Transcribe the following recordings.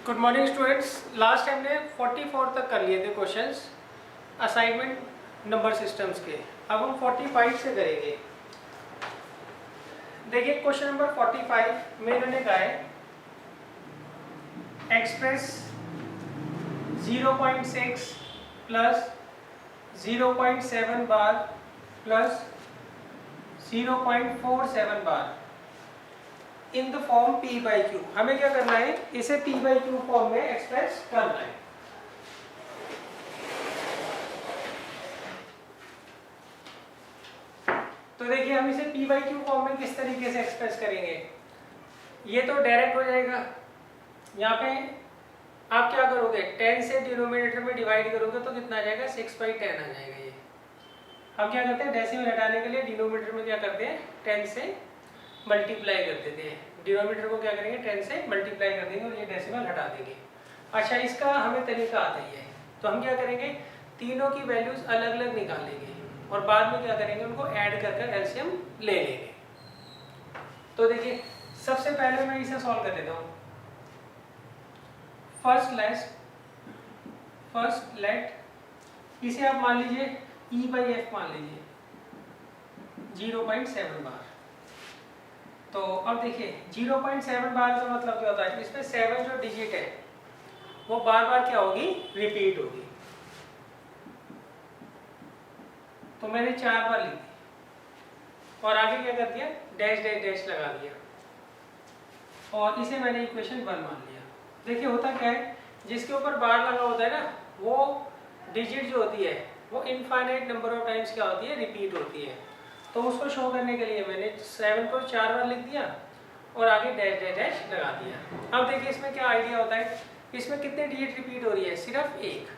Good morning students. Last time ने 44 तक कर लिए थे क्वेश्चंस असाइनमेंट नंबर सिस्टम्स के। अब हम 45 से करेंगे। देखिए क्वेश्चन नंबर 45 में इन्होंने कहा है express 0.6 plus 0.7 bar plus 0.47 bar in the form P by Q. हमें क्या करना है, इसे P बाई क्यू फॉर्म में एक्सप्रेस करना है। तो देखिए हम इसे P बाई क्यू फॉर्म में किस तरीके से एक्सप्रेस करेंगे। ये तो डायरेक्ट हो जाएगा। यहाँ पे आप क्या करोगे, 10 से डिनोमिनेटर में डिवाइड करोगे तो कितना आ जाएगा, 6/10 आ जाएगा। ये हम क्या करते हैं, डेसिमल हटाने के लिए डिनोमिनेटर में क्या करते हैं, 10 से मल्टीप्लाई कर देते हैं। डिनोमिनेटर को क्या करेंगे, 10 से मल्टीप्लाई कर देंगे और ये डेसिमल हटा देंगे। अच्छा, इसका हमें तरीका आता ही है। तो हम क्या करेंगे, तीनों की वैल्यूज अलग अलग निकालेंगे और बाद में क्या करेंगे, उनको ऐड कर कर एलसीएम ले लेंगे। तो देखिए सबसे पहले मैं इसे सॉल्व कर लेता हूँ। फर्स्ट लेट इसे आप मान लीजिए E/F मान लीजिए 0.7 बार। तो अब देखिए 0.7 बार का मतलब क्या होता है, इसमें 7 जो डिजिट है वो बार बार क्या होगी, रिपीट होगी। तो मैंने 4 बार लिख दी और आगे क्या कर दिया, डैश डैश डैश लगा दिया और इसे मैंने इक्वेशन 1 मान लिया। देखिए होता क्या है, जिसके ऊपर बार लगा होता है ना, वो डिजिट जो होती है वो इनफाइनाइट नंबर ऑफ टाइम्स क्या होती है, रिपीट होती है। तो उसको शो करने के लिए मैंने 7 को 4 बार लिख दिया और आगे डैश डैश डैश लगा दिया। अब देखिए इसमें क्या आइडिया होता है, इसमें कितने डिजिट रिपीट हो रही है, सिर्फ एक।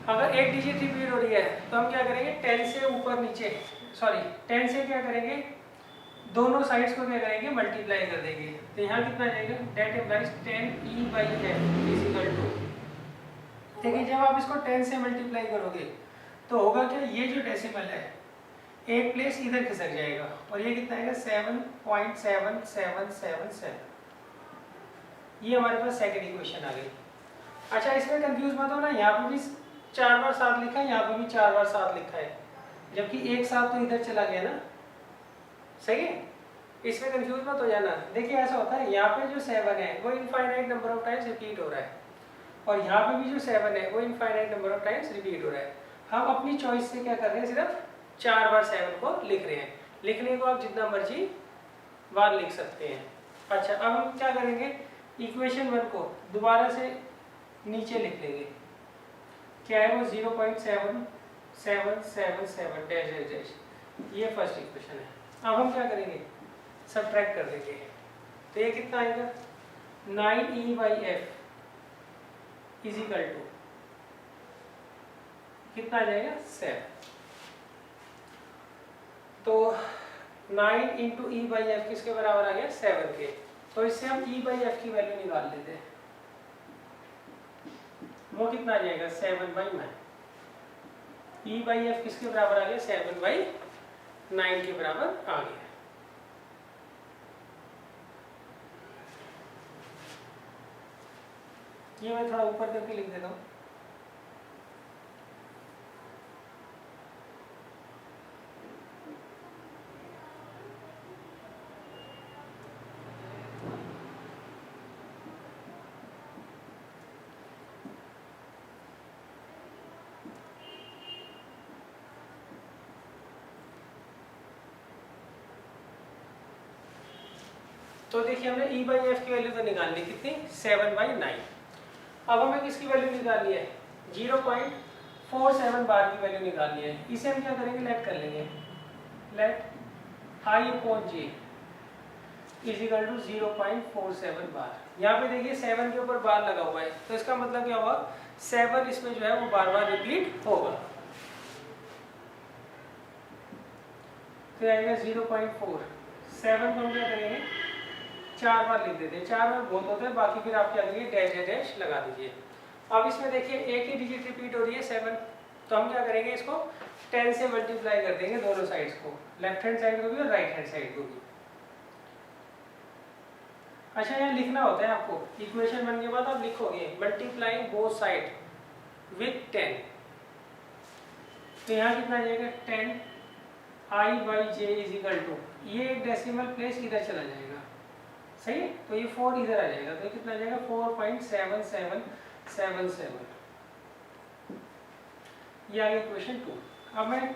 अगर एक डिजिट रिपीट हो रही है तो हम क्या करेंगे, 10 से ऊपर नीचे 10 से क्या करेंगे, दोनों साइड्स को क्या करेंगे, मल्टीप्लाई कर देंगे। तो यहाँ कितना जाएगा, that implies 10E/F is equal to. देखिए जब आप इसको 10 से मल्टीप्लाई करोगे तो होगा क्या, ये जो डेसिमल है एक प्लेस इधर खिसक जाएगा और ये कितना आएगा, 7.7777। ये हमारे पास सेकंड इक्वेशन आ गई। अच्छा इसमें कंफ्यूज मत हो ना, यहाँ पे भी 4 बार 7 लिखा है, यहाँ पे भी 4 बार 7 लिखा है, जबकि एक 7 तो इधर चला गया ना, सही है। इसमें कंफ्यूज मत हो जाना। देखिए ऐसा होता है, यहाँ पे जो 7 है वो infinite number of times repeat हो रहा है और यहाँ पे भी जो 7 है वो infinite number of times repeat हो रहा है। हम अपनी चॉइस से क्या कर रहे हैं, सिर्फ 4 बार 7 को लिख रहे हैं। लिखने को आप जितना मर्जी बार लिख सकते हैं। अच्छा अब हम क्या करेंगे, इक्वेशन 1 को दोबारा से नीचे लिख लेंगे। क्या है वो, 0.7777 डैश डैश डैश, ये फर्स्ट इक्वेशन है। अब हम क्या करेंगे, सब्ट्रैक्ट कर देंगे। तो ये कितना आएगा, 9E/F इज इक्वल टू कितना आ जाएगा, 7। तो 9 इंटू E/F किसके बराबर आ गया, 7 के। तो इससे हम E/F की वैल्यू निकाल लेते हैं। वो कितना आ जाएगा, 7/9। E/F किसके बराबर आ गया, 7/9 के बराबर आ गया। ये मैं थोड़ा ऊपर करके लिख देता हूँ। तो देखिए हमने E/F की वैल्यू तो निकाल ली, कितनी, 7/9। अब हमें किसकी वैल्यू निकालनी है, 0.47 बार की वैल्यू निकालनी है। इसे हम क्या करेंगे, लेट कर लेंगे। Let I/J is equal to 0.47 bar. यहाँ पे देखिए 7 के ऊपर बार लगा हुआ है, तो इसका मतलब क्या हुआ, 7 इसमें जो है वो बार बार रिपीट होगा। तो आएगा 0.4। 7 को हम क्या करेंगे, 4 बार लिख देते हैं। 4 बार बहुत होता है, बाकी फिर आप क्या करेंगे, डैश डैश डैश लगा दीजिए। अब इसमें देखिए एक ही डिजिट रिपीट हो रही है, 7। तो हम क्या करेंगे, इसको 10 से मल्टीप्लाई कर देंगे दोनों साइड्स को, लेफ्ट हैंड साइड को भी और राइट हैंड साइड को भी। अच्छा यहाँ लिखना होता है आपको, इक्वेशन बनने के बाद आप लिखोगे मल्टीप्लाइंग बोथ साइड विथ 10, तो यहाँ कितना आ जाएगा 10 I/j इज इक्वल टू, ये एक डेसिमल प्लेस इधर चला जाएगा, सही है, तो ये 4 इधर आ जाएगा, तो कितना आ जाएगा 4.7777। ये आ गया इक्वेशन 2। अब मैं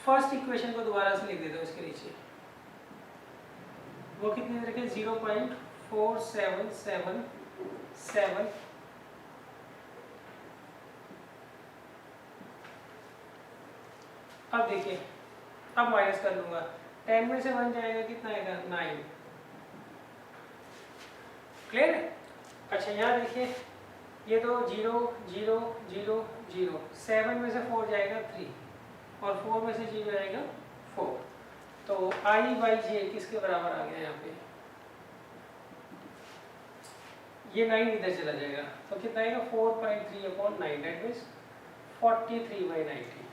फर्स्ट इक्वेशन को दोबारा से लिख देता हूँ इसके नीचे, वो कितनी रखे 0.4777। अब देखिए, अब माइनस कर लूंगा, 10 में से 1 जाएगा कितना आएगा 9, क्लियर है। अच्छा यहाँ देखिए, ये तो 0 0 0 0, 7 में से 4 जाएगा 3 और 4 में से 0 जाएगा 4, तो I/j किसके बराबर आ गया यहाँ पे, ये 9 इधर चला जाएगा, तो कितना आएगा 4.3/9, दैट मीन्स 43/90।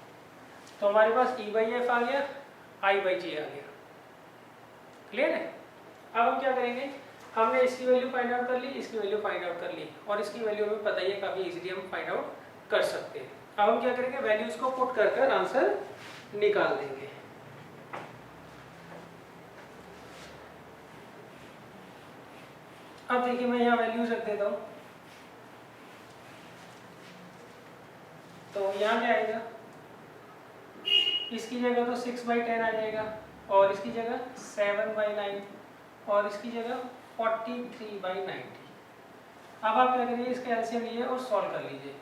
तो हमारे पास E/F आ गया, I/j आ गया, क्लियर है। अब हम क्या करेंगे, हमने इसकी वैल्यू फाइंड आउट कर ली, इसकी वैल्यू फाइंड आउट कर ली, और इसकी वैल्यू हमें पता ही है, काफ़ी इजीली हम फाइंड आउट कर सकते हैं। अब हम क्या करेंगे, वैल्यूज को पुट कर कर आंसर निकाल देंगे। अब देखिए मैं यहाँ वैल्यूज रख देता हूँ, तो यहाँ क्या आएगा, इसकी जगह तो 6/10 आ जाएगा, और इसकी जगह 7/9, और इसकी जगह 43/90। अब आप क्या करिए, इसका एलसीएम लीजिए और सॉल्व कर लीजिए।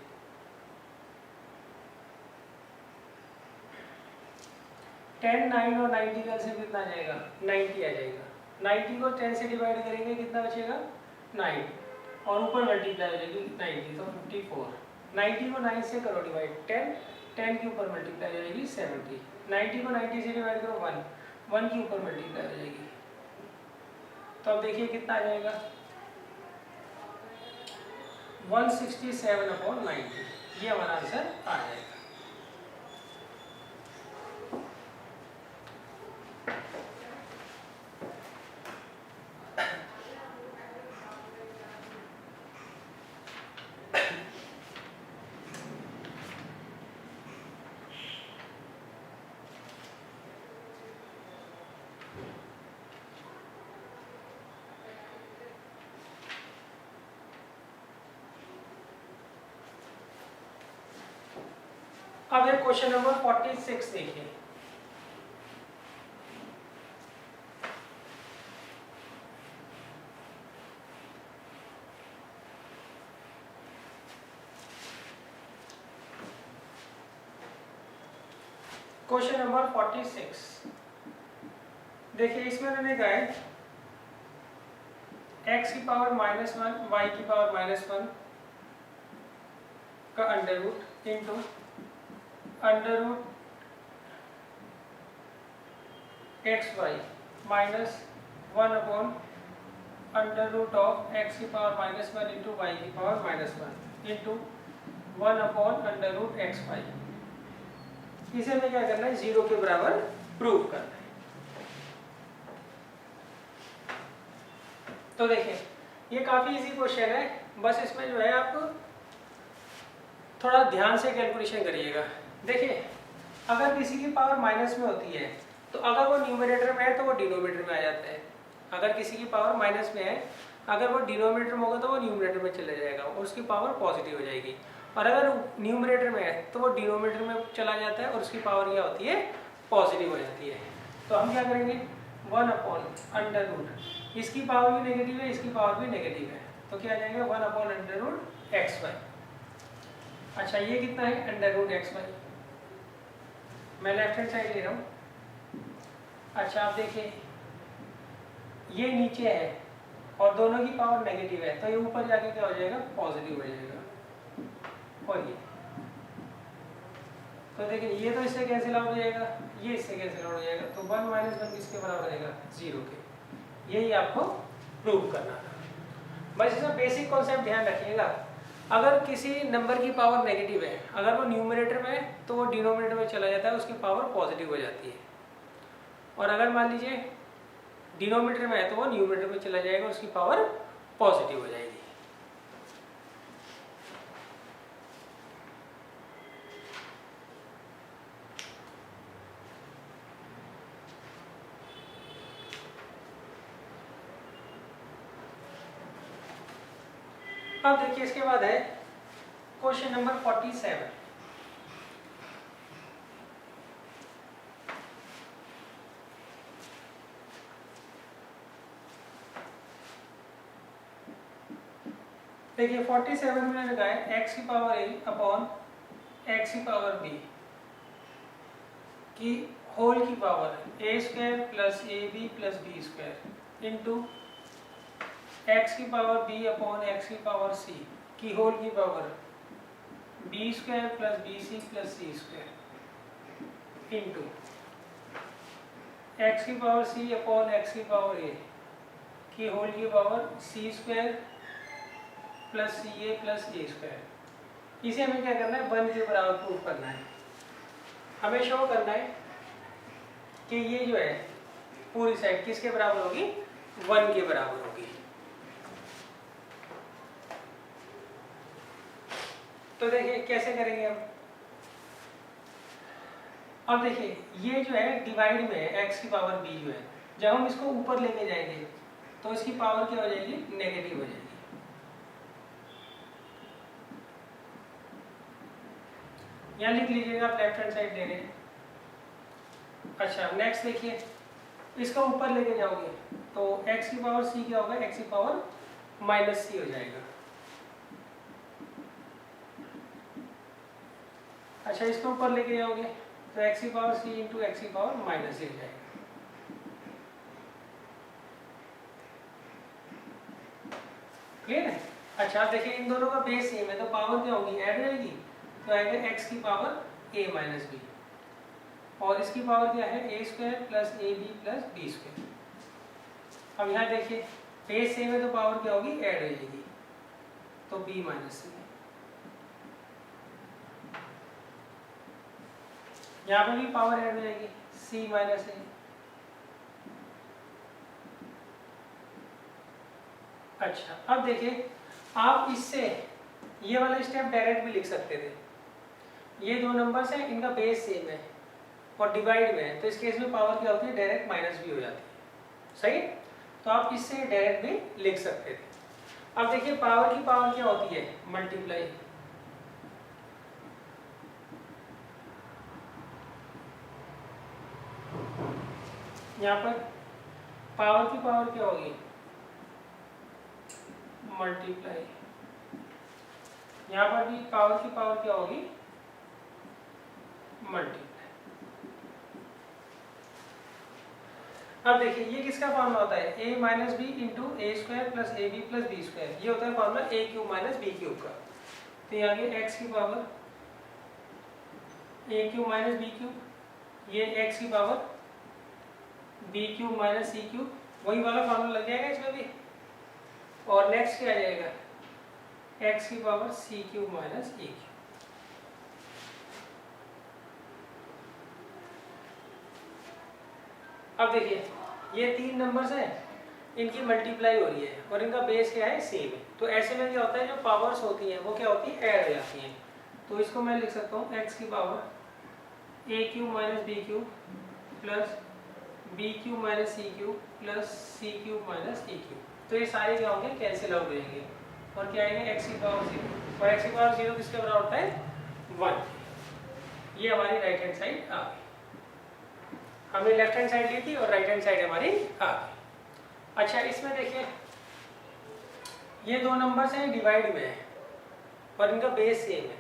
टेन 9 और 90 का एलसीएम कितना आ जाएगा 90 आ जाएगा। 90 को 10 से डिवाइड करेंगे कितना बचेगा 9, और ऊपर मल्टीप्लाई हो जाएगी 90, तो 54। 90 को 9 से करो डिवाइड, 10 के ऊपर मल्टीप्लाई हो जाएगी 70। 90 को 90 से डिवाइड करो 1 के ऊपर मल्टीप्लाई हो जाएगी, तो अब देखिए कितना आ जाएगा 167/90, ये हमारा आंसर आ जाएगा। अब ये क्वेश्चन नंबर 46 देखिए, क्वेश्चन नंबर 46 देखिए, इसमें मैंने कहा है x की पावर -1 y की पावर -1 का under root into under root xy -1 upon under root of x की पावर -1 इंटू y की power -1 into 1 upon under root xy। इसे हमें क्या करना है 0 के बराबर प्रूव करना है। तो देखिए ये काफ़ी इजी क्वेश्चन है, बस इसमें जो है आप थोड़ा ध्यान से कैलकुलेशन करिएगा। देखिए अगर किसी की पावर माइनस में होती है तो अगर वो न्यूमरेटर में है तो वो डिनोमिनेटर में आ जाता है, अगर किसी की पावर माइनस में है अगर वो डिनोमिनेटर में होगा तो वो न्यूमरेटर में चला जाएगा और उसकी पावर पॉजिटिव हो जाएगी, और अगर न्यूमरेटर में है तो वो डिनोमिनेटर में चला जाता है और उसकी पावर क्या होती है पॉजिटिव हो जाती है। तो हम क्या करेंगे 1 अपॉन अंडर रूट, इसकी पावर भी नेगेटिव है इसकी पावर भी नेगेटिव है, तो क्या आ जाएगा 1 अपॉन अंडर रूट xy। अच्छा ये कितना है अंडर रूट xy, मैं लेफ्ट हैंड साइड ले रहा हूँ। अच्छा आप देखिए ये नीचे है और दोनों की पावर नेगेटिव है, तो ये ऊपर जाके क्या हो जाएगा पॉजिटिव हो जाएगा। और ये तो देखिए ये तो इससे कैंसिल आउट हो जाएगा, ये इससे कैंसिल आउट हो जाएगा, तो 1 - 1 किसके बराबर रहेगा 0 के। यही आपको प्रूव करना था। बस इसमें बेसिक कॉन्सेप्ट ध्यान रखिएगा, अगर किसी नंबर की पावर नेगेटिव है अगर वो न्यूमरेटर में है तो वो डिनोमिनेटर में चला जाता है, उसकी पावर पॉजिटिव हो जाती है। और अगर मान लीजिए डिनोमीटर में है तो वो न्यूमरेटर में चला जाएगा, उसकी पावर पॉजिटिव हो जाएगी। अब देखिए इसके बाद है क्वेश्चन नंबर 47। देखिए 47 में लगा है x की पावर a अपॉन x की पावर b की होल की power a square plus a b plus b square into x की पावर b अपॉन x की पावर c की होल की power b square plus b c plus c square into x की power c upon x की power a की whole की power c square plus c a plus a square. इसे हमें क्या करना है, 1 के बराबर प्रूव करना है। हमें शो करना है कि ये जो है पूरी साइड किसके बराबर होगी, 1 के बराबर होगी। तो देखिए कैसे करेंगे हम। अब देखिए ये जो है डिवाइड में है x की पावर b जो है, जब हम इसको ऊपर लेके जाएंगे तो इसकी पावर क्या हो जाएगी, नेगेटिव हो जाएगी। यहाँ लिख लीजिएगा, आप लेफ्ट हैंड साइड ले रहे हैं। अच्छा नेक्स्ट देखिए, इसका ऊपर लेके जाओगे तो x की पावर c क्या होगा, x की पावर माइनस c हो जाएगा। अच्छा इसको ऊपर लेके जाओगे तो x की पावर c इंटू एक्स की पावर माइनस c हो जाएगा। क्लियर है। अच्छा आप देखिए इन दोनों का बेस सेम है तो पावर क्या होगी, ऐड हो जाएगी। तो आएगा x की पावर a माइनस बी और इसकी पावर क्या है, a square plus a b plus b square. अब यहाँ देखिए बेस सेम है तो पावर क्या होगी, ऐड हो जाएगी, तो b माइनस सी। यहाँ पर भी पावर ऐड हो जाएगी, c माइनस ए। अच्छा अब देखिए आप इससे ये वाला स्टेप डायरेक्ट भी लिख सकते थे। ये दो नंबर्स हैं, इनका बेस सेम है और डिवाइड में है, तो इस केस में पावर क्या होती है, डायरेक्ट माइनस भी हो जाती है। सही, तो आप इससे डायरेक्ट भी लिख सकते थे। अब देखिए पावर की पावर क्या होती है, मल्टीप्लाई। यहाँ पर पावर की पावर क्या होगी, मल्टीप्लाई। यहाँ पर भी पावर की पावर क्या होगी, मल्टीप्लाई। अब देखिए ये किसका फॉर्मूला होता है, a minus b into a square plus a b plus b square. ये होता है formula a cube minus b cube का। तो ये आगे x की power a cube minus b cube, ये x की power b cube minus c cube, वही वाला फॉर्मूला लग जाएगा इसमें भी। और नेक्स्ट क्या आ जाएगा, x की power C cube minus a cube. अब देखिए ये तीन नंबर्स हैं, इनकी मल्टीप्लाई हो रही है और इनका बेस क्या है, सेम है। तो ऐसे में क्या होता है, जो पावर्स होती हैं वो क्या होती है, ऐड हो जाती हैं। तो इसको मैं लिख सकता हूँ x की power a cube minus b cube plus b cube minus c cube plus c cube minus a cube. तो ये सारे क्या होंगे, कैंसिल आउट हो जाएंगे और क्या आएंगे, x की पावर 0। और x की पावर 0 किसके बराबर होता है, 1। ये हमारी राइट हैंड साइड आ गई। हमने लेफ्ट हैंड साइड ली थी और राइट हैंड साइड हमारी आ गई। अच्छा इसमें देखिए ये दो नंबर्स हैं, डिवाइड में है और इनका बेस सेम है,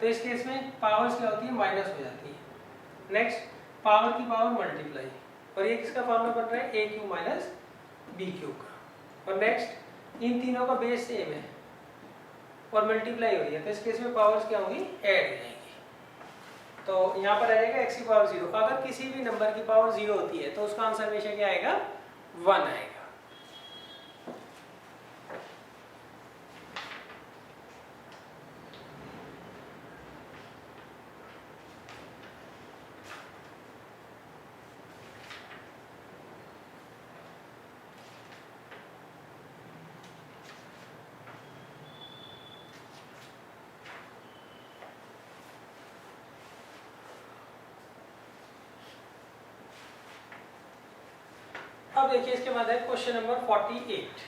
तो इस केस में पावर्स क्या होती है, माइनस हो जाती है। नेक्स्ट पावर की पावर मल्टीप्लाई, और ये किसका फॉर्मूला बन रहा है, ए क्यूब माइनस बी क्यूब का। और नेक्स्ट इन तीनों का बेस सेम है और मल्टीप्लाई हो रही है, तो इस केस में पावर्स क्या होगी, ऐड हो जाएगी। तो यहाँ पर आ जाएगा x की पावर 0। अगर किसी भी नंबर की पावर 0 होती है तो उसका आंसर हमेशा क्या आएगा, 1 आएगा। अब देखिए इसके बाद है क्वेश्चन नंबर 48।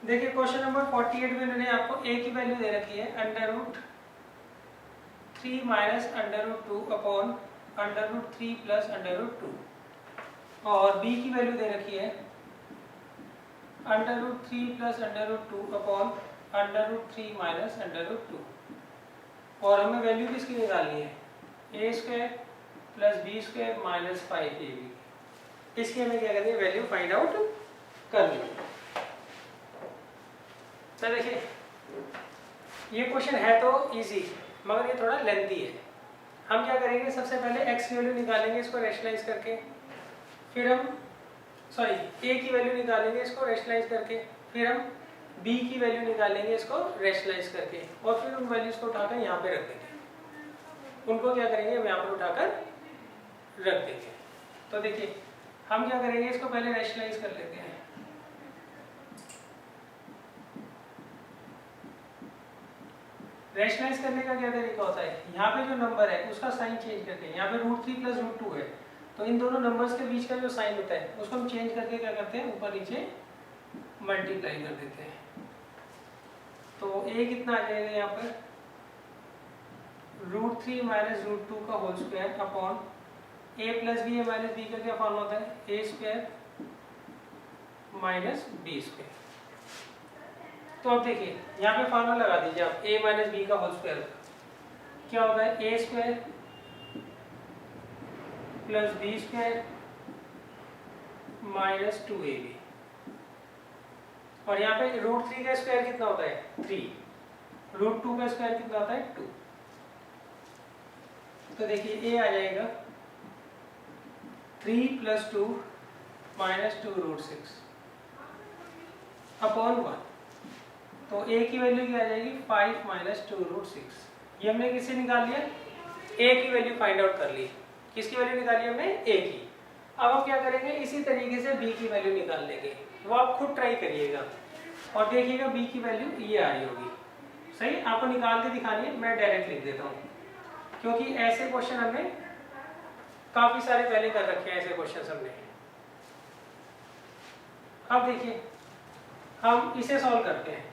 देखिए क्वेश्चन नंबर 48 में मैंने आपको a की वैल्यू दे रखी है √3 माइनस √2 अपॉन √3 प्लस √2 और b की वैल्यू दे रखी है √3 प्लस √2 अपॉन √3 माइनस √2 और हमें वैल्यू किसकी निकालनी है a square plus b square minus 5ab। इसकी हमें क्या करनी है वैल्यू फाइंड आउट करनी है। तो देखिए ये क्वेश्चन है तो इजी मगर ये थोड़ा लेंथी है। हम क्या करेंगे सबसे पहले x की वैल्यू निकालेंगे इसको रैशनलाइज करके, फिर हम a की वैल्यू निकालेंगे इसको रैशनलाइज करके, फिर हम b की वैल्यू निकालेंगे इसको रैशनलाइज करके और फिर उन वैल्यूज को उठाकर यहाँ पे रख देंगे। उनको क्या करेंगे हम यहाँ पर उठाकर रख देंगे। तो देखिए हम क्या करेंगे इसको पहले रैशनलाइज कर लेते हैं। रैशनलाइज करने का क्या तरीका होता है, यहाँ पे जो नंबर है उसका साइन चेंज करके, यहाँ पे √3 प्लस √2 है तो इन दोनों नंबर्स के बीच का जो साइन होता है उसको हम चेंज करके क्या करते हैं ऊपर नीचे मल्टीप्लाई कर देते हैं। तो a कितना आ जाएगा यहाँ पर √3 माइनस √2 का whole square upon a plus b है माइनस बी का क्या फॉर्म होता है a square minus B square. तो अब देखिए यहाँ पे फॉर्मूला लगा दीजिए आप a माइनस बी का होल स्क्वायर क्या होता है a square plus b square minus 2ab और यहाँ पे √3 का स्क्वायर कितना होता है 3, √2 का स्क्वायर कितना होता है 2। तो देखिए a आ जाएगा 3 प्लस 2 माइनस 2√6 अपॉन 1। तो a की वैल्यू क्या आ जाएगी 5 माइनस 2√6। ये हमने किससे निकाल लिया a की वैल्यू फाइंड आउट कर ली। किसकी वैल्यू निकाली हमने a की। अब हम क्या करेंगे इसी तरीके से b की वैल्यू निकाल लेंगे। वो आप खुद ट्राई करिएगा और देखिएगा b की वैल्यू ये आ रही होगी। सही आपको निकाल के दिखानी है, मैं डायरेक्ट लिख देता हूँ क्योंकि ऐसे क्वेश्चन हमने काफी सारे पहले कर रखे हैं। ऐसे क्वेश्चन हमने अब देखिए हम इसे सॉल्व करते हैं।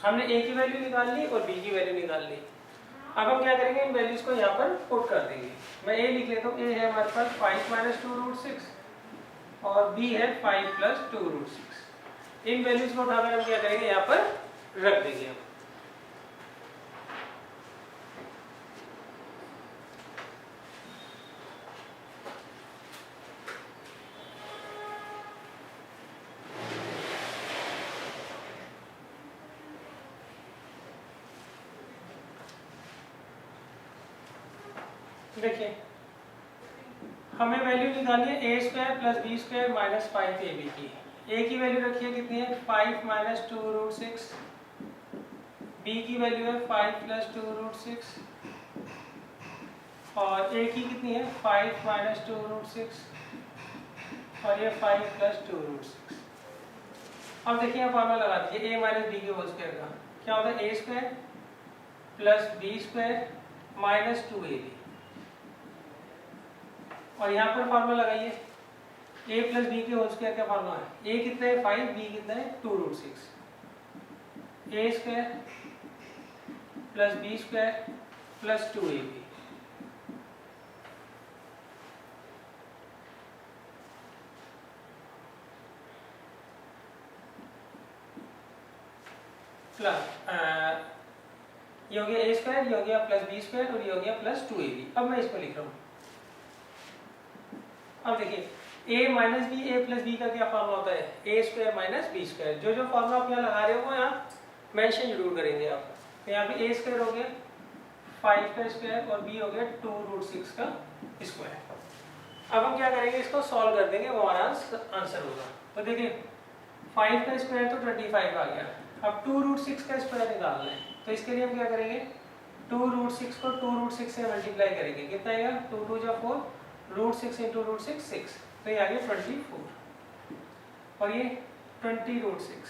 हमने a की वैल्यू निकाल ली और b की वैल्यू निकाल ली। अब हम क्या करेंगे इन वैल्यूज को यहाँ पर पुट कर देंगे। मैं a लिख लेता हूँ, a है हमारे पास 5 माइनस 2√6 और b है 5 प्लस 2√6। इन वैल्यूज को उठाकर हम क्या करेंगे यहाँ पर रख देंगे। हम देखिए हमें वैल्यू निकालनी है a square plus b square minus 5ab की। a की वैल्यू रखी है कितनी है 5 माइनस 2√6, b की वैल्यू है 5 प्लस 2√6 और a की कितनी है 5 माइनस 2√6 और ये 5 प्लस 2√6। अब देखिए आप फॉर्मूला लगा दीजिए a माइनस बी के होल स्क्वायर का क्या होता है a square plus b square minus 2ab और यहाँ पर फार्मूला लगाइए a प्लस बी के होल स्क्वायर का फार्मूला है a कितना है 5, b कितना है 2√6, a square plus b square plus 2ab plus ये हो गया a स्क्वायर, ये हो गया प्लस बी स्क्वायर और ये हो गया प्लस 2ab। अब मैं इसको लिख रहा हूँ। अब देखिए a minus B a plus B का क्या फॉर्मूला होता है a square minus B square. जो जो फॉर्मूला आप यहाँ लगा रहे हो वो यहाँ मेंशन जरूर करेंगे आप। तो यहाँ पे a स्क्वायर हो गया 5 का स्क्वायर और b हो गया 2√6 का स्क्वायर। अब हम क्या करेंगे इसको सॉल्व कर देंगे, वो हमारा आंसर होगा। तो देखिए 5 का स्क्वायर तो 25 आ गया। अब 2√6 का स्क्वायर निकालना है तो इसके लिए हम क्या करेंगे 2√6 को 2√6 से मल्टीप्लाई करेंगे, कितना आएगा, 2 2 जा 4, √6 इंटू √6 6, तो ये आ गया 24, और ये 20√6।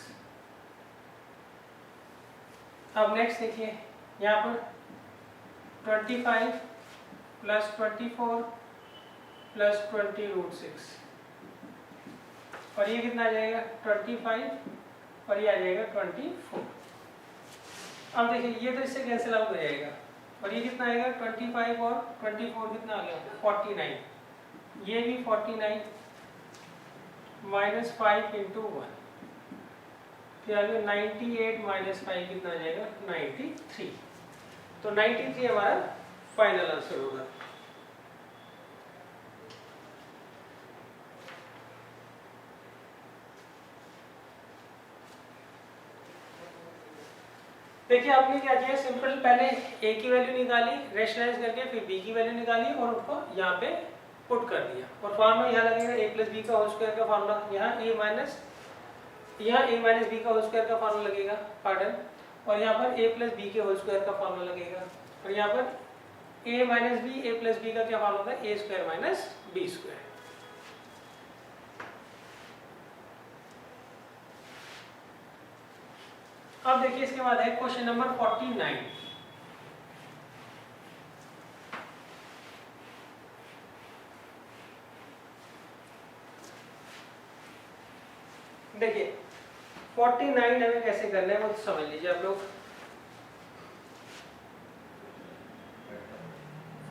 अब नेक्स्ट देखिए, यहाँ पर 25 प्लस 24 प्लस 20√6, और ये कितना आ जाएगा 25, और ये आ जाएगा 24। अब देखिए ये तो इससे कैंसिल आउट हो जाएगा, और ये कितना आएगा 25 और 24 कितना आ गया 49, ये भी 49 माइनस 5 इंटू 1, फिर आ गया 98 माइनस 5 कितना आ जाएगा 93। तो 93 हमारा फाइनल आंसर होगा। देखिए आपने क्या किया, सिंपल पहले a की वैल्यू निकाली, रेशनलाइज करके फिर b की वैल्यू निकाली और उनको यहाँ पे पुट कर दिया, और फार्मूला यहाँ लगेगा a प्लस बी का होल स्क्वायर का फार्मूला, यहाँ a माइनस b का होल स्क्वायर का फार्मूला लगेगा, पार्डन, और यहाँ पर a प्लस बी के होल स्क्वायर का फार्मूला लगेगा, और यहाँ पर a minus B a plus B का क्या फार्मूला है, a square minus B square. अब देखिए इसके बाद है क्वेश्चन नंबर 49। देखिए 49 हमें कैसे करना है वो तो समझ लीजिए आप लोग।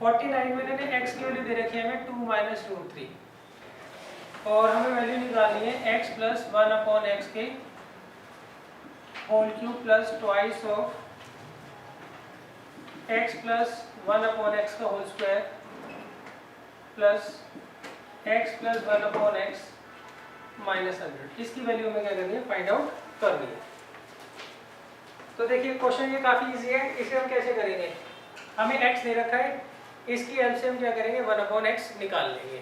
49 में मैंने x की वैल्यू दे रखी है हमें 2 माइनस √3, और हमें वैल्यू निकालनी है x प्लस 1 अपॉन एक्स के whole cube plus twice of x plus 1 upon x का whole square plus x plus 1 upon x minus 100। इसकी वैल्यू हमें क्या करनी है, फाइंड आउट करनी है। तो देखिए क्वेश्चन ये काफ़ी इजी है, इसे हम कैसे करेंगे, हमें x दे रखा है, इसकी हेल्प से हम क्या करेंगे 1 अपॉन एक्स निकाल लेंगे,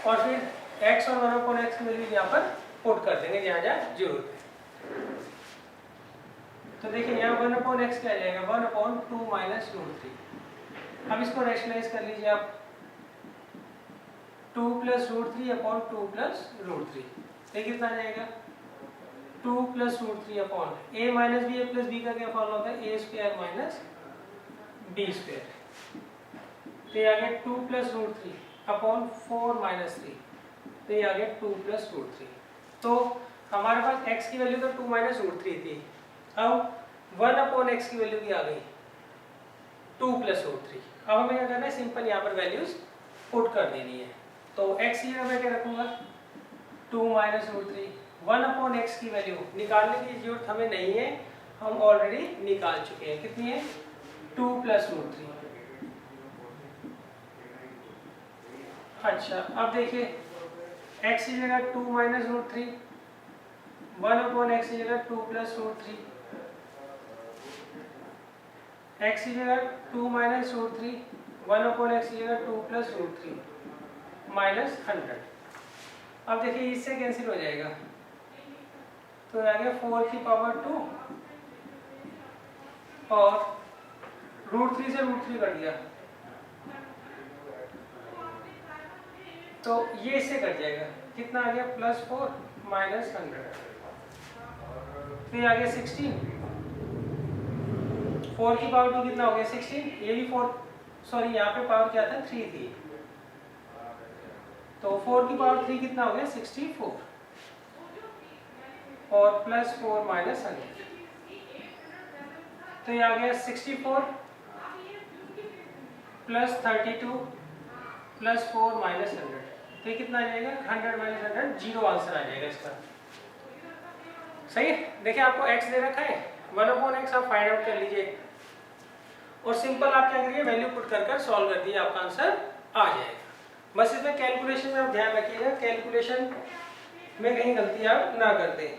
और फिर x और 1 अपॉन एक्स की वैल्यू यहाँ पर पुट कर देंगे जहाँ जहाँ जरूरत है। तो देखिए यहाँ 1 अपॉन एक्स क्या आ जाएगा, 1 अपॉन 2 माइनस √3। अब इसको रैशनलाइज कर लीजिए आप, 2 प्लस √3 अपॉन 2 प्लस √3, ये कितना आ जाएगा 2 plus √3 upon a minus B a plus B का क्या फॉर्मूला होता है, a square minus B square, तो ये आ गया 2 प्लस √3 अपॉन 4 माइनस 3, तो ये आ गया 2 प्लस √3। तो हमारे पास x की वैल्यू तो 2 माइनस √3 थी, अब 1 अपॉन एक्स की वैल्यू की आ गई 2 प्लस √3। अब हमें क्या करना है, सिंपल यहाँ पर वैल्यूज पुट कर देनी है। तो x की मैं क्या रखूंगा 2 माइनस √3, 1 अपॉन एक्स की वैल्यू निकालने की जरूरत हमें नहीं है, हम ऑलरेडी निकाल चुके हैं, कितनी है 2 प्लस √3। अच्छा अब देखिए x की जगह 2 माइनस √3, 1 अपॉन एक्स की जगह 2 प्लस √3, x की जगह 2 माइनस √3, 1 अपॉन एक्स की जगह 2 प्लस √3 माइनस 100। अब देखिए इससे कैंसिल हो जाएगा, तो आ गया 4 की पावर 2, और √3 से √3 कट गया, तो ये इससे कट जाएगा, कितना आ गया +4 माइनस 100, फिर आ गया 16, 4 की पावर 2 कितना हो गया 16, ये भी 4, सॉरी यहाँ पे पावर क्या था 3 थी, तो 4 की पावर 3 कितना हो गया 64, और +4 माइनस 100, तो ये आ गया 64 प्लस 32 प्लस 4 माइनस 100, तो ये कितना आ जाएगा 100 माइनस 100, 0 आंसर आ जाएगा इसका। सही है, देखिए आपको x दे रखा है, 1 अपॉन एक्स आप फाइंड आउट कर लीजिए, और सिंपल आप क्या करिए वैल्यू पुट कर सॉल्व कर दिए, आपका आंसर आ जाएगा। बस इसमें कैलकुलेशन में आप ध्यान रखिएगा, कैलकुलेशन में कहीं गलती आप ना कर दें।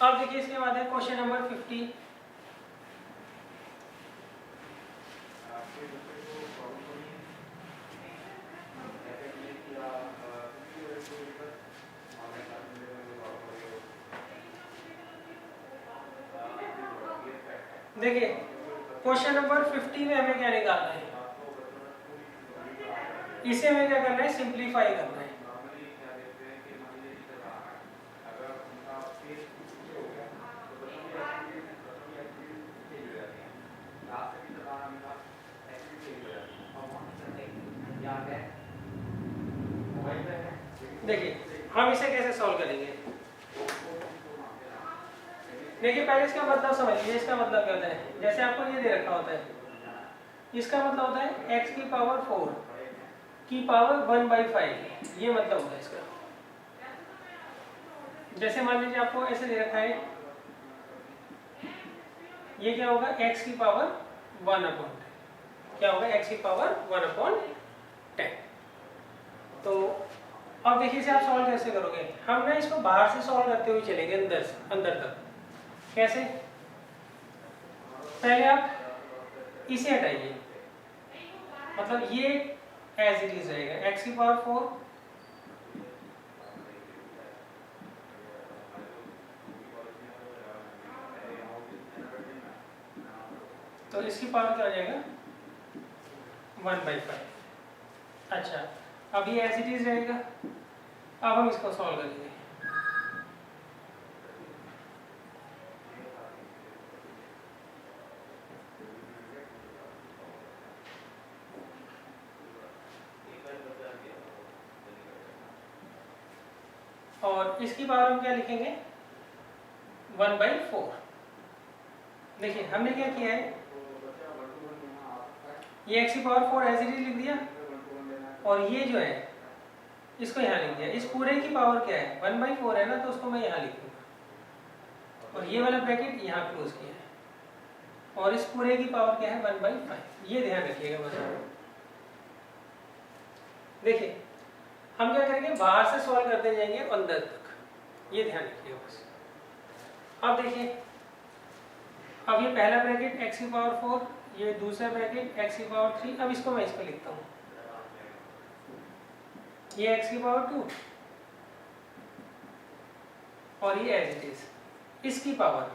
अब देखिए इसके बाद है क्वेश्चन नंबर 50। देखिए क्वेश्चन नंबर 50 में हमें क्या निकालना है, इसे हमें क्या करना है, सिंप्लीफाई करना है। देखिए हम इसे कैसे सॉल्व करेंगे, देखिए पहले इसका मतलब समझिए। इसका मतलब क्या होता है, जैसे आपको ये दे रखा होता है, इसका मतलब होता है x की पावर 4 की पावर 1/5, ये मतलब होता है इसका। जैसे मान लीजिए आपको ऐसे दे रखा है, ये क्या होगा, x की पावर 1/10, क्या होगा, x की पावर 1/10। तो अब देखिए इसे आप सॉल्व कैसे करोगे, हम ना इसको बाहर से सॉल्व करते हुए चलेंगे अंदर तक। कैसे, पहले आप इसे हटाइए, मतलब ये एज इट इज रहेगा, x की पावर 4 तो इसकी पावर क्या हो जाएगा, 1/5। अच्छा, अब ये एज इट इज रहेगा। अब हम इसको सॉल्व करेंगे। और इसकी पावर हम क्या लिखेंगे, 1/4। देखिए हमने क्या किया है, ये x की पावर 4 एज इट इज लिख दिया, और ये जो है इसको यहाँ लिख दिया। इस पूरे की पावर क्या है, 1/4 है ना, तो उसको मैं यहाँ लिख दूंगा, और ये वाला ब्रैकेट यहाँ क्लोज किया है, और इस पूरे की पावर क्या है, 1/5। ये ध्यान रखिएगा बस। देखिए हम क्या करेंगे, बाहर से सॉल्व करते जाएंगे अंदर तक, ये ध्यान रखिएगा बस। अब देखिए, अब ये पहला ब्रैकेट x की पावर 4, ये दूसरा ब्रैकेट x की पावर 3। अब इसको मैं इस पर लिखता हूँ, ये x की पावर 2 और ये एज इट इज, इसकी पावर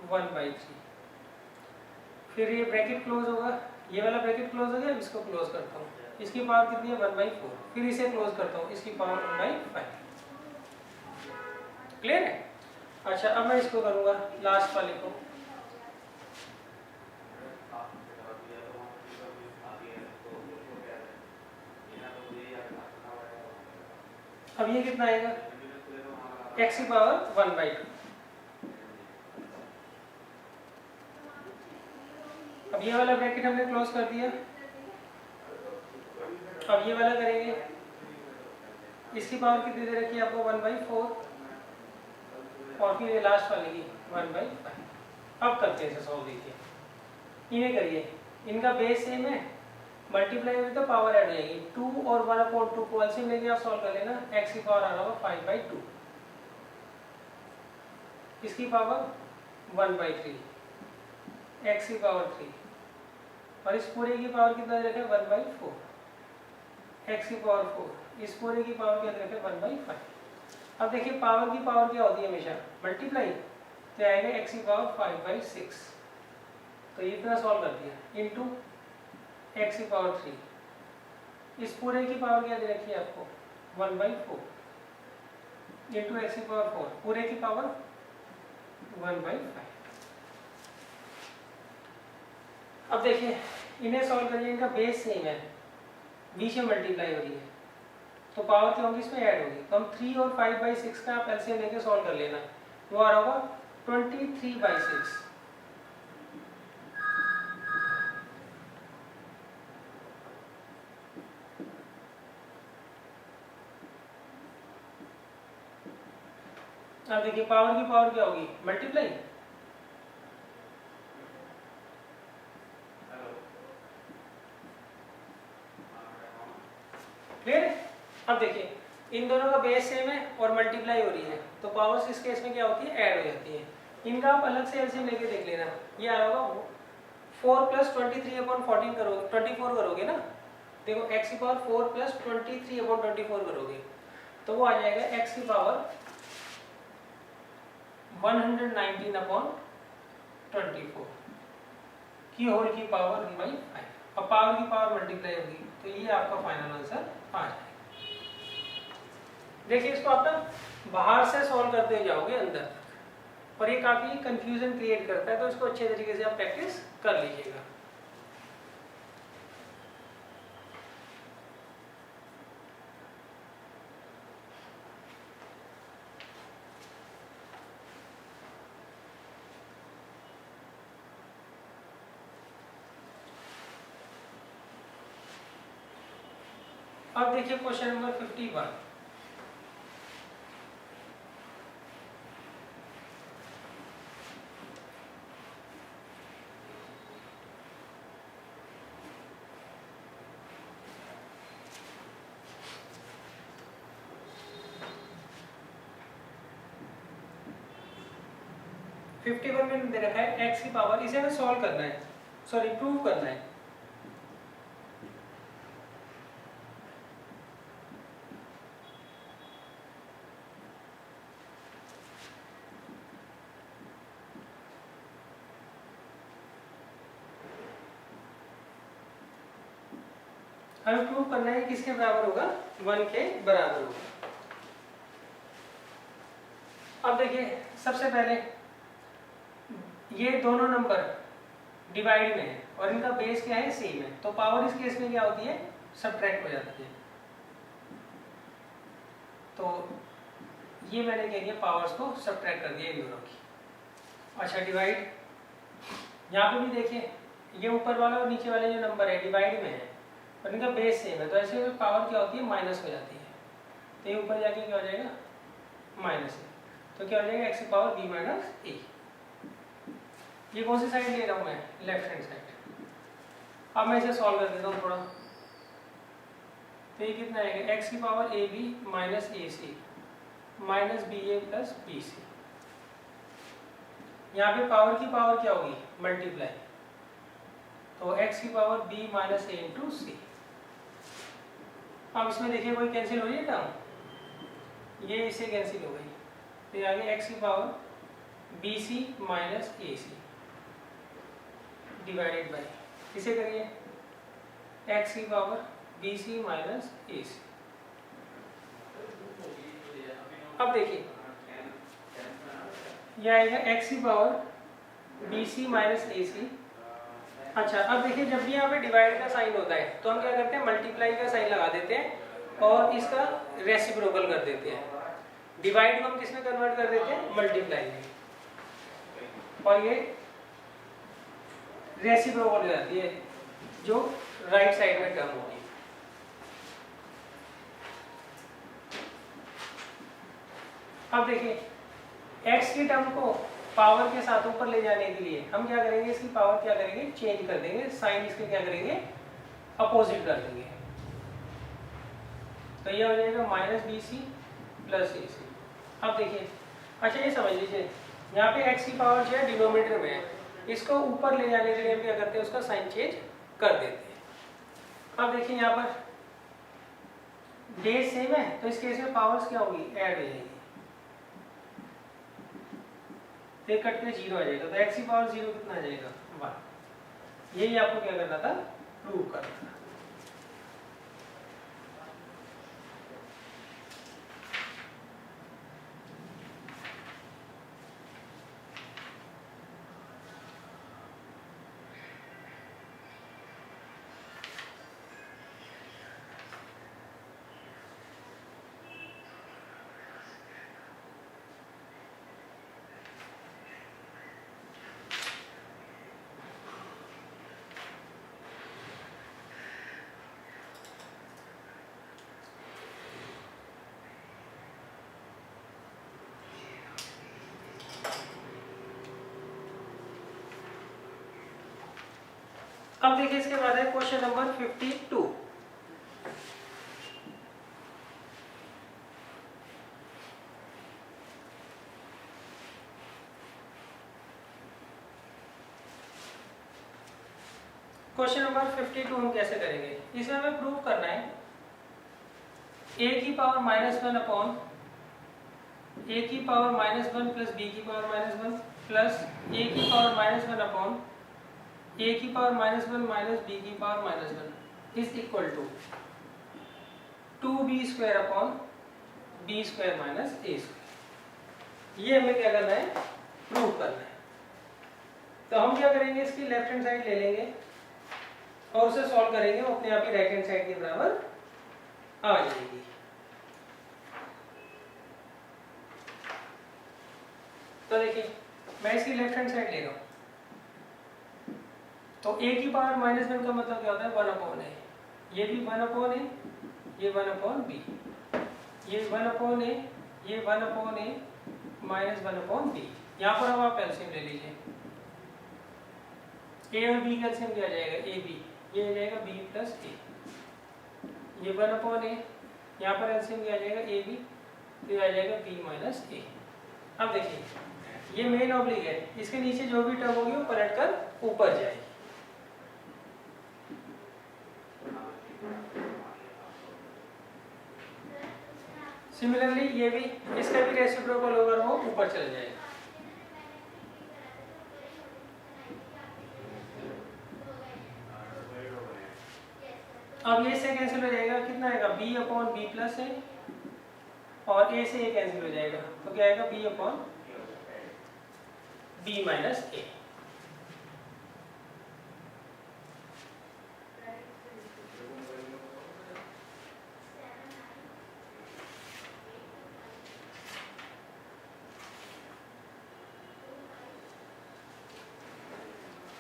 1/3। फिर ये ब्रैकेट क्लोज होगा, ये वाला ब्रैकेट क्लोज हो गया, इसको क्लोज करता हूँ, इसकी पावर कितनी है, 1/4। फिर इसे क्लोज करता हूँ, इसकी पावर 1/5। क्लियर है। अच्छा अब मैं इसको करूँगा लास्ट वाले को। अब ये कितना आएगा, x की पावर 1/2। अब ये वाला ब्रैकेट हमने क्लोज कर दिया। अब ये वाला करेंगे, इसकी पावर कितनी दे रखी है आपको, 1/4, और फिर ये लास्ट वाले की 1/5। अब करते हैं इसे सॉल्व। देखिए इन्हें करिए, इनका बेस सेम है, मल्टीप्लाई हुई तो पावर ऐड हो जाएगी। 2 और 1/2 को एलसीएम लेके आप सॉल्व कर लेना, x की पावर आ रहा होगा 5/2, इसकी पावर 1/3, x की पावर 3, और इस पूरे की पावर कितना दे रखा है, 1/4, x की पावर 4, इस पूरे की पावर क्या दे रखा है, 1/5। अब देखिए पावर की पावर क्या होती है हमेशा, मल्टीप्लाई, तो आएगा x की पावर 5/6। तो ये इतना सॉल्व कर दिया, इनटू x की पावर 3, इस पूरे की पावर क्या दे रखी है आपको, 1/4, इंटू x की पावर 4, पूरे की पावर 1/5। अब देखिए इन्हें सॉल्व करिए, इनका बेस सेम है, बीच में मल्टीप्लाई हो रही है, तो पावर क्या होगी, इसमें ऐड होगी। तो हम 3 और 5/6 का आप एलसीएम लेके सॉल्व कर लेना, वो आ रहा होगा 23/6। अब देखिए पावर की पावर क्या होगी, मल्टीप्लाई, क्लियर है। अब देखिए इन दोनों का बेस सेम है और मल्टीप्लाई हो रही है, तो पावर्स इस केस में क्या होती है, ऐड हो जाती है। इनका आप अलग से एलसीएम लेके देख लेना, ये आया होगा 4 + 23/14 करोगे, 24 करोगे ना, देखो x की पावर 4 + 23/24 करोगे तो वो आ जाएगा x की पावर 119/24 की होल की पावर / 5। अब पावर की पावर मल्टीप्लाई होगी तो ये आपका फाइनल आंसर आ जाएगा। देखिए इसको आप ना बाहर से सॉल्व करते जाओगे अंदर तक, और ये काफ़ी कंफ्यूजन क्रिएट करता है, तो इसको अच्छे तरीके से आप प्रैक्टिस कर लीजिएगा। अब देखिए क्वेश्चन नंबर 51। फिफ्टी वन में दे रखा है x की पावर, इसे हमें सॉल्व करना है, सॉरी प्रूव करना है। हमें प्रूव करना है किसके बराबर होगा, 1 के बराबर होगा। अब देखिए सबसे पहले ये दोनों नंबर डिवाइड में है और इनका बेस क्या है, सेम है, तो पावर इस केस में क्या होती है, सबट्रैक्ट हो जाती है। तो ये मैंने क्या किया, पावर्स को सबट्रैक्ट कर दिया इन दोनों की। अच्छा डिवाइड, यहाँ पे भी देखिए ये ऊपर वाला और नीचे वाले जो नंबर है डिवाइड में है और इनका बेस सेम है, तो ऐसे में पावर क्या होती है, माइनस हो जाती है। तो ये ऊपर जाके क्या हो जाएगा, माइनस है, तो क्या हो जाएगा x की पावर b - a। ये कौन सी साइड ले रहा हूँ मैं, लेफ्ट हैंड साइड। अब मैं इसे सॉल्व कर देता हूँ थोड़ा, तो ये कितना आएगा, x की power ab - ac - ba + bc। यहाँ पे पावर की पावर क्या होगी, मल्टीप्लाई, तो x की पावर b - a × c। अब इसमें देखिए कोई कैंसिल हो रही है टर्म, ये इससे कैंसिल हो गई, तो ये आ गया x की power bc - ac divided by, इसे करिए x की पावर bc - ac। अब देखिए यह आएगा x की पावर bc - ac। अच्छा अब देखिए जब भी यहाँ पे डिवाइड का साइन होता है तो हम क्या करते हैं, मल्टीप्लाई का साइन लगा देते हैं और इसका रेसिप्रोकल कर देते हैं। डिवाइड को हम किस में कन्वर्ट कर देते हैं, मल्टीप्लाई में, और ये रेसिप्रोकल हो जाती है जो राइट साइड में टर्म होगी। अब देखिए x की टर्म को पावर के साथ ऊपर ले जाने के लिए हम क्या करेंगे, इसकी पावर क्या करेंगे, चेंज कर देंगे, साइन इसके क्या करेंगे, अपोजिट कर देंगे, तो ये हो जाएगा -bc + ac। अब देखिए अच्छा ये समझ लीजिए यहाँ पे x की पावर जो है डिनोमिनेटर में है, इसको ऊपर ले जाने के लिए हम क्या करते हैं, उसका साइन चेंज कर देते हैं। अब देखिए यहाँ पर बेस सेम है तो इस केस में पावर्स क्या होगी, ऐड हो जाएगी, तो कट के 0 आ जाएगा, तो x की पावर 0 कितना आ जाएगा, 1। यही आपको क्या करना था, प्रूव करना था। अब देखिए इसके बाद है क्वेश्चन नंबर 52। क्वेश्चन नंबर 52 हम कैसे करेंगे, इसमें हमें प्रूव करना है a की पावर -1 अपॉन a की पावर -1 प्लस b की पावर -1 प्लस a की पावर -1 अपॉन a की पावर -1 माइनस b की power -1 is equal to 2b square upon b square minus a square. ये हमें क्या करना है, प्रूव करना है। तो हम क्या करेंगे, इसकी लेफ्ट हैंड साइड ले लेंगे और उसे सॉल्व करेंगे, वो अपने आप ही राइट हैंड साइड के बराबर आ जाएगी। तो देखिए मैं इसकी लेफ्ट हैंड साइड ले रहा हूँ, तो a की पावर -1 का मतलब क्या होता है, 1 अपॉन a, ये भी 1 अपॉन a, ये 1 अपॉन b, ये 1 अपॉन a, ये 1 upon a minus 1 upon b। यहाँ पर अब आप एलसीएम ले लीजिए, a और b का एलसीएम क्या आ जाएगा, a b, ये आ जाएगा b प्लस a, ये 1 अपॉन a, यहाँ पर एलसीएम क्या आ जाएगा, a b, तो ये आ जाएगा b माइनस a। अब देखिए ये मेन ऑब्लिक है, इसके नीचे जो भी टर्म होगी वो पलट कर ऊपर जाएगी। सिमिलरली ये भी, इसका भी रेसिप्रोकल होगा, वो ऊपर चला जाएगा। अब ये से कैंसिल हो जाएगा, कितना आएगा, b upon b plus a, और a से ये कैंसिल हो जाएगा, तो क्या आएगा, b upon b minus a।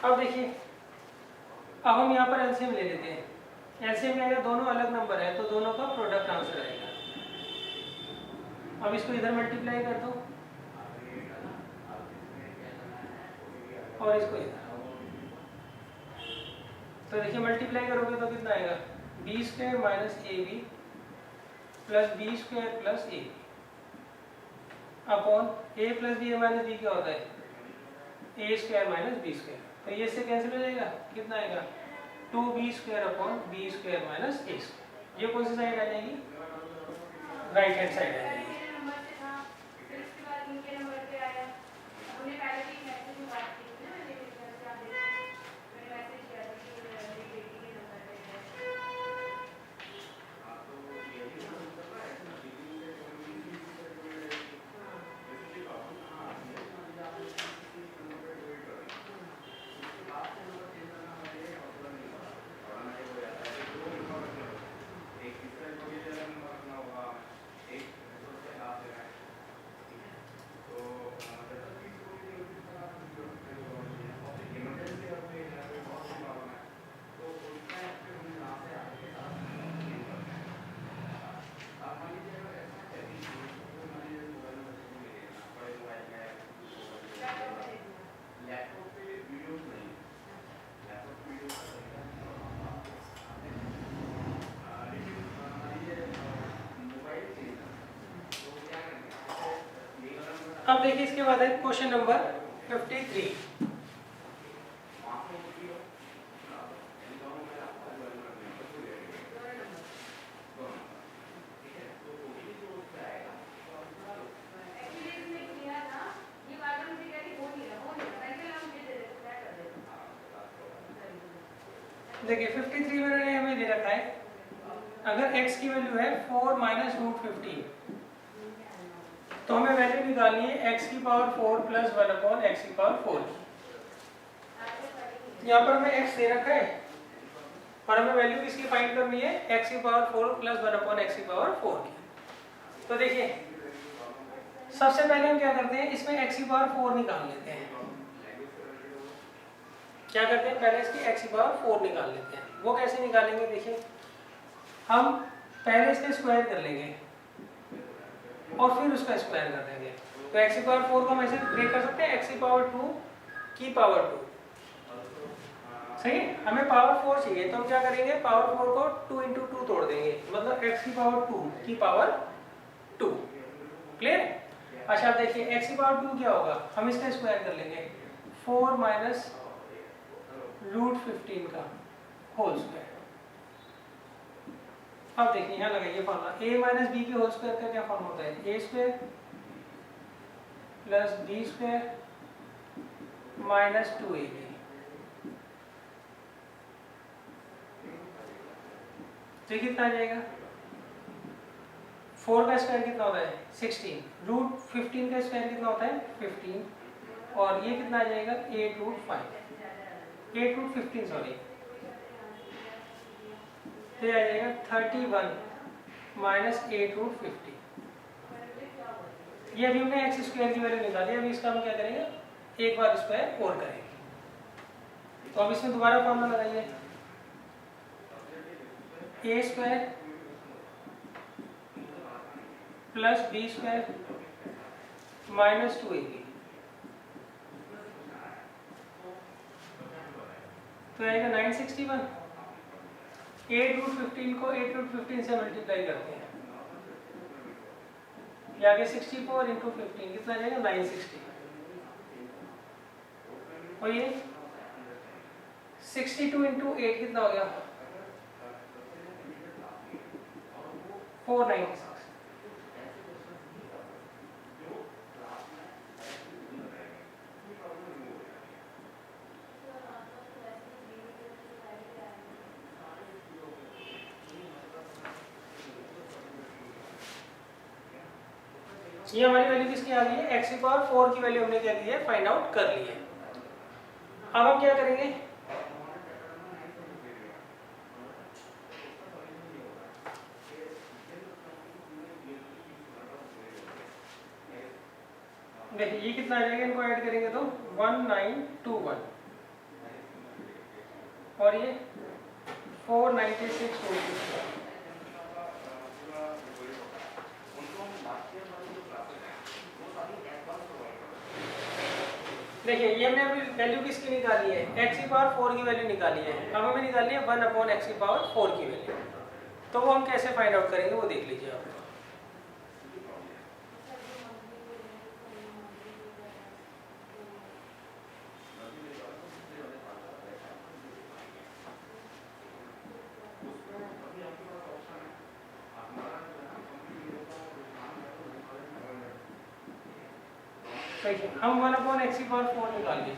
अब देखिए, अब हम यहाँ पर एलसीएम ले लेते हैं। एलसीएम में अगर दोनों अलग नंबर है तो दोनों का प्रोडक्ट आंसर आएगा। अब इसको इधर मल्टीप्लाई कर दो और इसको इधर, तो देखिए मल्टीप्लाई करोगे तो कितना आएगा, b square minus a b plus b square plus a upon a plus b minus b क्या होता है, ए स्क्वायर माइनस बी स्क्वायर, तो ये इससे कैंसिल हो जाएगा, कितना आएगा, 2b square upon b square minus a square. ये कौन सी साइड आ जाएगी, राइट हैंड साइड आ जाएगी। अब देखिए इसके बाद है क्वेश्चन नंबर 53। देखिए 53 में हमें दे रखा है, अगर x की वैल्यू है 4 माइनस रूट 15, तो हमें वैल्यू निकालनी है x की पावर 4 प्लस 1 अपॉन एक्स की पावर 4। यहाँ पर हमें x दे रखा है और हमें वैल्यू किसकी फाइंड करनी है, x की पावर 4 प्लस 1 अपॉन एक्स की पावर 4 की। तो देखिए सबसे पहले हम क्या करते हैं, इसमें x की पावर 4 निकाल लेते हैं। क्या करते हैं, पहले इसकी x की पावर 4 निकाल लेते हैं। वो कैसे निकालेंगे, देखिए हम पहले इसके स्क्वायर कर लेंगे और फिर उसका स्क्वायर कर देंगे। तो x की पावर 4 को हम ऐसे ब्रेक कर सकते हैं, x की पावर 2 की पावर 2, सही है। हमें पावर 4 चाहिए तो हम क्या करेंगे, पावर 4 को 2 इंटू 2 तोड़ देंगे, मतलब x की पावर 2 की पावर 2। क्लियर। अच्छा देखिए x की पावर 2 क्या होगा, हम इसका स्क्वायर कर लेंगे, 4 माइनस रूट 15 का होल स्क्वायर। अब देखिए यहाँ लगाइए फॉर्मूला, a माइनस बी के होल स्क्वायर का क्या फॉर्म होता है, ए square plus b square minus 2ab। तो कितना आ जाएगा, 4 का स्क्वायर कितना होता है 16, रूट 15 का स्क्वायर कितना होता है 15, और ये कितना आ जाएगा 8 रूट 5, 8 रूट 15 सॉरी, तो ये आ जाएगा 31 माइनस 8 रूट 50। ये अभी हमने एक्स स्क्वायर की वैल्यू निकाली, अभी इसका हम क्या करेंगे, एक बार स्क्वायर और करेंगे। तो अब इसमें दोबारा फॉर्मूला लगाइए, a square plus b square minus 2ab, तो आएगा 961। 8 रूट 15 को 8 रूट 15 से मल्टीप्लाई करते हैं, ये आगे 64 इंटू 15 कितना आ जाएगा 960, और ये 62 इंटू 8 कितना हो गया 496। ये हमारी वैल्यू किसकी आ गई है, एक्स की पावर 4 की वैल्यू हमने क्या की है, फाइंड आउट कर ली है। अब हम क्या करेंगे, देखिए ये कितना आ जाएगा, इनको ऐड करेंगे तो 1921, और ये 496 हो चुका है। देखिए ये हमने अभी वैल्यू किसकी निकाली है, एक्स की पावर 4 की वैल्यू निकाली है। अब हमें निकालनी है 1 अपॉन एक्स की पावर 4 की वैल्यू, तो वो हम कैसे फाइंड आउट करेंगे वो देख लीजिए आप। देखिए हम 1 अपॉन एक्स की पावर 4 निकाल लीजिए।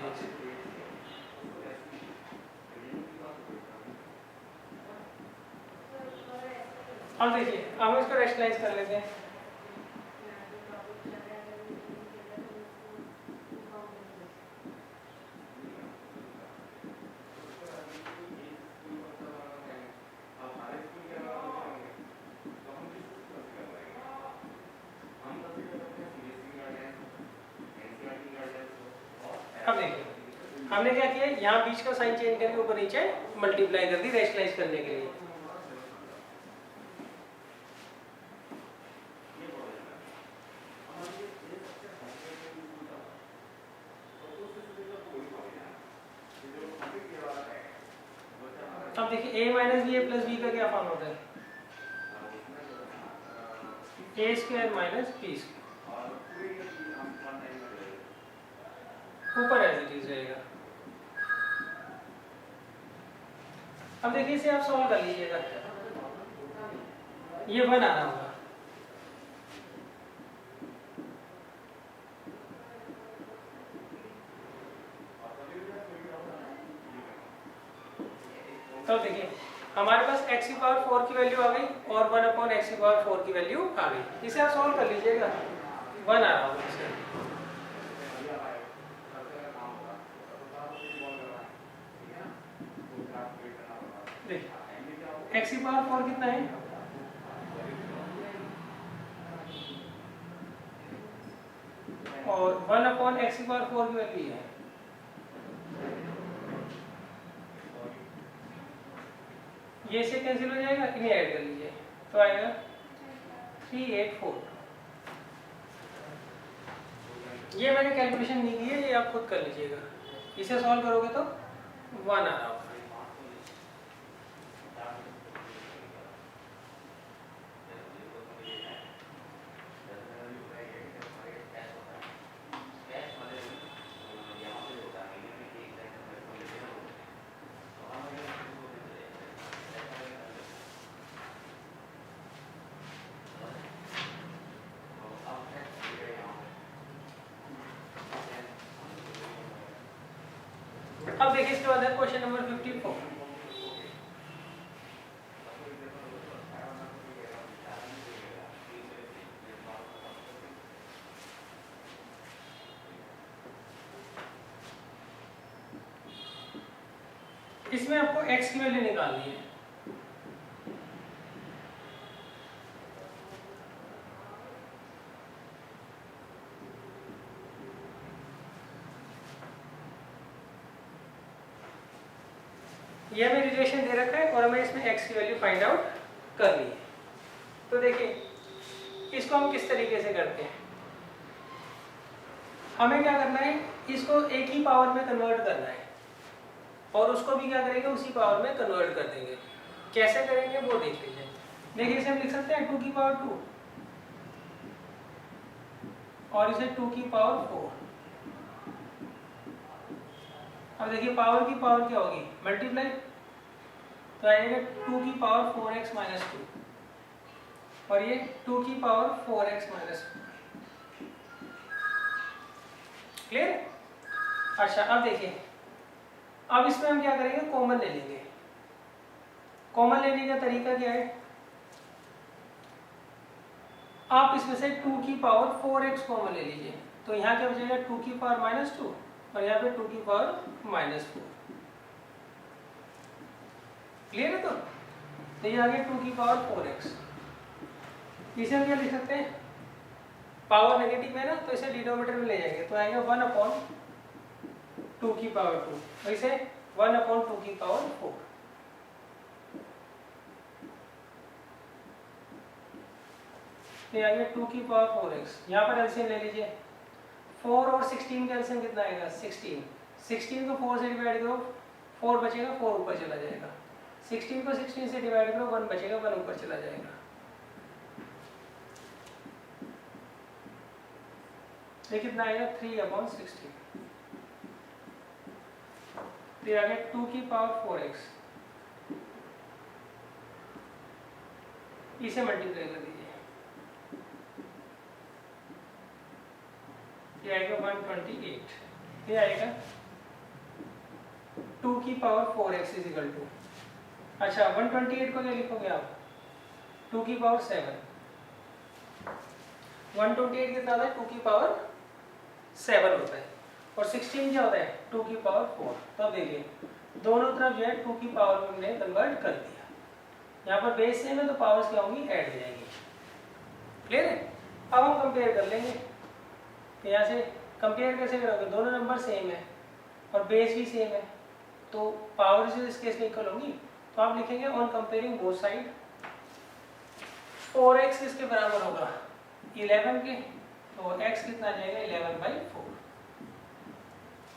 अब देखिए हम इसको रेशनलाइज कर लेते हैं। अब देखिए हमने क्या किया, यहाँ बीच का साइन चेंज करके ऊपर नीचे मल्टीप्लाई कर दी रेशनलाइज करने के लिए। अब देखिए a minus B A plus B का क्या फॉर्म होता है, ए स्क्वायर माइनस बी स्क्वायर, ऊपर एज इट इज रहेगा। अब देखिए इसे आप सॉल्व कर लीजिएगा, ये 1 आ रहा होगा, तो देखिए हमारे पास x की पावर 4 की वैल्यू आ गई और 1 अपॉन एक्स की पावर 4 की वैल्यू आ गई। इसे आप सॉल्व कर लीजिएगा, 1 आ रहा होगा इसे। देखिए x की पावर 4 कितना है, और 1 अपॉन एक्स की पावर 4 की वैल्यू है, ये से कैंसिल हो जाएगा, इन्हें ऐड कर लीजिए तो आएगा 384। ये मैंने कैलकुलेशन नहीं की है, ये आप खुद कर लीजिएगा। इसे सॉल्व करोगे तो 1 आ रहा होगा। अब देखिए इसके बाद है क्वेश्चन नंबर 54। इसमें आपको x की वैल्यू निकालनी है। ये हमें रिलेशन दे रखा है और हमें इसमें x की वैल्यू फाइंड आउट करनी है। तो देखिए इसको हम किस तरीके से करते हैं, हमें क्या करना है, इसको एक ही पावर में कन्वर्ट करना है और उसको भी क्या करेंगे, उसी पावर में कन्वर्ट कर देंगे। कैसे करेंगे वो देख लीजिए। देखिए इसे हम लिख सकते हैं 2 की पावर 2 और इसे 2 की पावर 4। अब देखिए पावर की पावर क्या होगी, मल्टीप्लाई, तो आएगा 2 की पावर 4x माइनस 2 और ये 2 की पावर 4x माइनस 2। क्लियर? अच्छा अब देखिए, अब इसमें हम क्या करेंगे, कॉमन ले लेंगे। कॉमन लेने का तरीका क्या है, आप इसमें से 2 की पावर 4x कॉमन ले लीजिए, तो यहाँ क्या बचेगा 2 की पावर माइनस 2 और यहाँ पे 2 की पावर माइनस 4। क्लियर है? तो ये आ गया 2 की पावर 4x। इसे हम क्या लिख सकते हैं, पावर नेगेटिव है ना, तो इसे डिनोमिनेटर में ले जाएंगे, तो आएगा 1/2 की पावर 2 और इसे 1/2 की पावर 4। ये आ गया 2 की पावर 4x। यहाँ पर एलसीएम ले लीजिए, 4 और 16 का एलसीएम कितना आएगा, 16। 16 को 4 से डिवाइड करो, 4 बचेगा, 4 ऊपर चला जाएगा। 16 को 16 से डिवाइड करो, 1 बचेगा, 1 ऊपर चला जाएगा। ये कितना आएगा, 3/16। फिर आ गया 2 की पावर 4x, इसे मल्टीप्लाई कर दीजिए, ये आएगा 128। ये आएगा 2 की power 4x is equal to, अच्छा 128 को क्या लिखोगे आप, 2 की पावर 7। 128 कितना होता है, 2 की पावर 7 होता है और 16 क्या होता है, 2 की पावर 4। तो अब देखिए दोनों तरफ जो है 2 की पावर में हमने कन्वर्ट कर दिया। यहाँ पर बेस सेम है तो पावर्स क्या होंगी, ऐड हो जाएंगी। क्लियर है? अब हम कंपेयर कर लेंगे। यहाँ से कंपेयर कैसे करोगे, दोनों नंबर सेम है और बेस भी सेम है, तो पावर जो इस केस में इक्वल होंगी। तो आप लिखेंगे on comparing both side, 4x किसके बराबर होगा, 11 के, तो x कितना आ जाएगा, 11/4।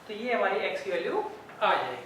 तो ये हमारी x की वैल्यू आ जाएगी।